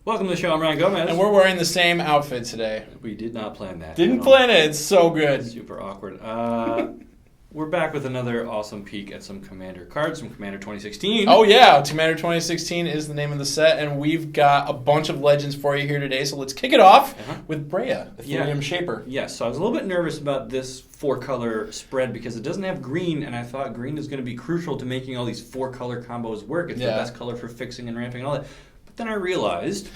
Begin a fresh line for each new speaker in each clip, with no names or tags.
Welcome to the show. I'm Ryan Gomez.
And we're wearing the same outfit today.
We did not plan that.
Didn't plan it. It's so good.
Super awkward. We're back with another awesome peek at some Commander cards from Commander 2016.
Oh, yeah. Commander 2016 is the name of the set, and we've got a bunch of legends for you here today. So let's kick it off with Brea, Etherium Shaper.
Yes, so I was a little bit nervous about this four-color spread because it doesn't have green, and I thought green is going to be crucial to making all these four-color combos work. It's the best color for fixing and ramping and all that. But then I realized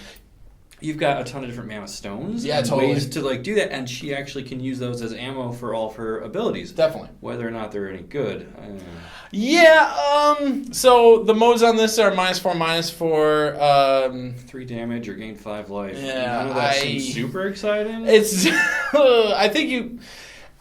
you've got a ton of different Mammoth Stones.
Yeah, totally.
Ways to do that, and she actually can use those as ammo for all of her abilities.
Definitely.
Whether or not they're any good.
So the modes on this are -4/-4.
3 damage or gain 5 life.
Yeah,
None of that seems super exciting.
It's I think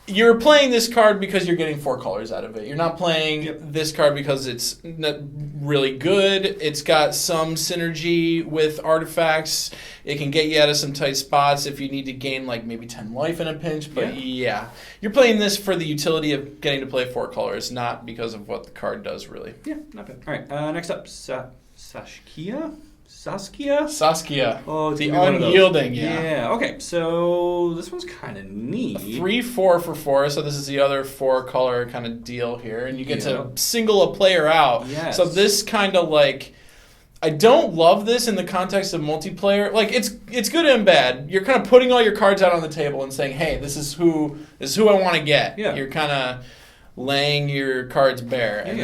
you're playing this card because you're getting 4 colors out of it. You're not playing this card because it's really good. It's got some synergy with artifacts. It can get you out of some tight spots if you need to gain maybe 10 life in a pinch. But you're playing this for the utility of getting to play 4 colors, not because of what the card does, really.
Yeah, not bad. All right, next up, Saskia?
Oh, the Unyielding,
Yeah, okay, so this one's kind of neat.
3/4 for 4, so this is the other 4-color kind of deal here, and you get to single a player out.
Yes.
So this kind of I don't love this in the context of multiplayer. It's good and bad. You're kind of putting all your cards out on the table and saying, "Hey, this is who I want to get."
Yeah.
You're kind of laying your cards bare, and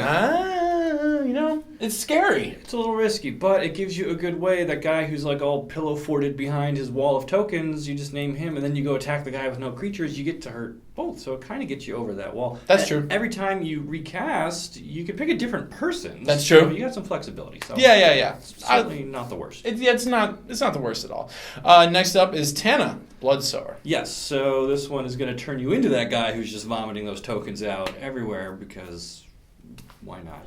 it's scary.
It's a little risky, but it gives you a good way. That guy who's all pillow forted behind his wall of tokens, you just name him, and then you go attack the guy with no creatures. You get to hurt both, so it kind of gets you over that wall.
That's true.
Every time you recast, you can pick a different person.
That's true.
So you got some flexibility. So
Yeah.
Certainly not the worst.
It's not the worst at all. Next up is Tana, Bloodsower.
Yes, so this one is going to turn you into that guy who's just vomiting those tokens out everywhere because why not?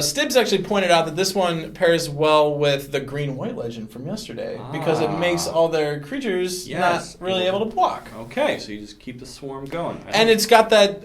Stibbs actually pointed out that this one pairs well with the green-white legend from yesterday because it makes all their creatures not really able to block.
Okay, so you just keep the swarm going.
And it's got the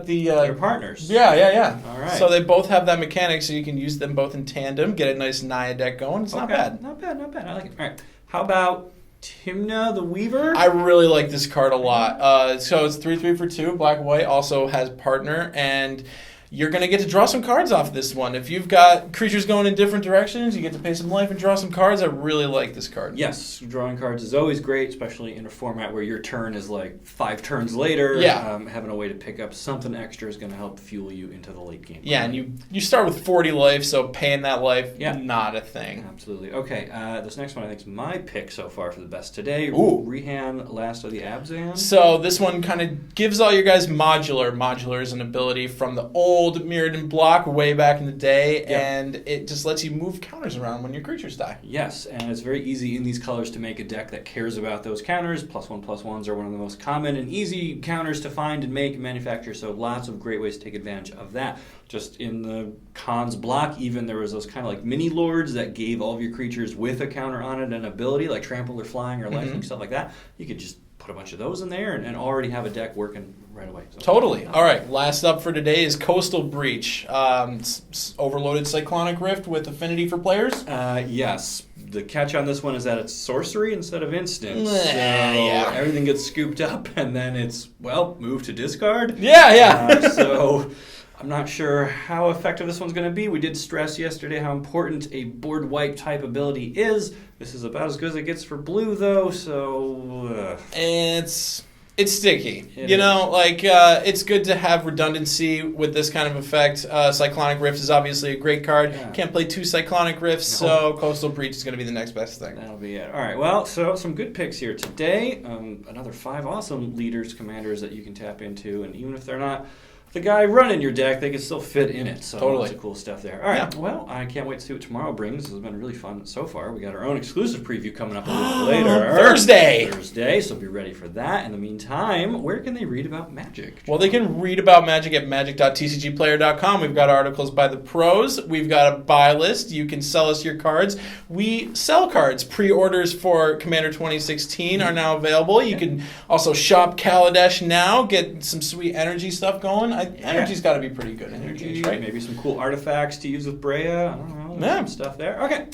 their partners.
Yeah.
All right.
So they both have that mechanic, so you can use them both in tandem, get a nice Naya deck going. It's not bad.
Not bad. I like it. All right. How about Tymna the Weaver?
I really like this card a lot. So it's 3/3 for 2. Black-white also has partner, and you're going to get to draw some cards off this one. If you've got creatures going in different directions, you get to pay some life and draw some cards. I really like this card.
Yes, drawing cards is always great, especially in a format where your turn is 5 turns later.
Yeah.
Having a way to pick up something extra is going to help fuel you into the late game.
Yeah, and you start with 40 life, so paying that life, not a thing.
Absolutely. Okay, this next one I think is my pick so far for the best today.
Ooh.
Reyhan, Last of the Abzan.
So this one kind of gives all your guys modular. Modular is an ability from the old Mirrodin block way back in the day, and it just lets you move counters around when your creatures die.
Yes, and it's very easy in these colors to make a deck that cares about those counters. +1/+1s are one of the most common and easy counters to find and make and manufacture, so lots of great ways to take advantage of that. Just in the Khans block, even there was those kind of mini lords that gave all of your creatures with a counter on it an ability, like trample or flying or lifelink, stuff like that. You could just put a bunch of those in there and already have a deck working right away. So,
totally. All right, last up for today is Coastal Breach. Overloaded Cyclonic Rift with affinity for players.
Yes. The catch on this one is that it's sorcery instead of instant. Everything gets scooped up and then it's, move to discard. So I'm not sure how effective this one's going to be. We did stress yesterday how important a board wipe type ability is. This is about as good as it gets for blue, though, so
It's sticky. It's good to have redundancy with this kind of effect. Cyclonic Rift is obviously a great card.
Yeah.
Can't play 2 Cyclonic Rifts, so Coastal Breach is going to be the next best thing.
That'll be it. All right, well, so some good picks here today. Another 5 awesome leaders, commanders that you can tap into, and even if they're not the guy running your deck, they can still fit in it. So
totally.
Lots of cool stuff there. All right, well, I can't wait to see what tomorrow brings. This has been really fun so far. We got our own exclusive preview coming up a little later. Thursday, so be ready for that. In the meantime, where can they read about Magic?
Well, they can read about Magic at Magic.TCGplayer.com. We've got articles by the pros. We've got a buy list. You can sell us your cards. We sell cards. Pre-orders for Commander 2016 are now available. You can also shop Kaladesh now, get some sweet energy stuff going. Energy's got to be pretty good in your case, right?
Maybe some cool artifacts to use with Brea. I don't know. Some stuff there. Okay.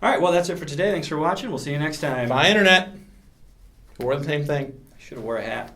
All right, well, that's it for today. Thanks for watching. We'll see you next time.
Bye, Internet. We're the same thing.
I should have wore a hat.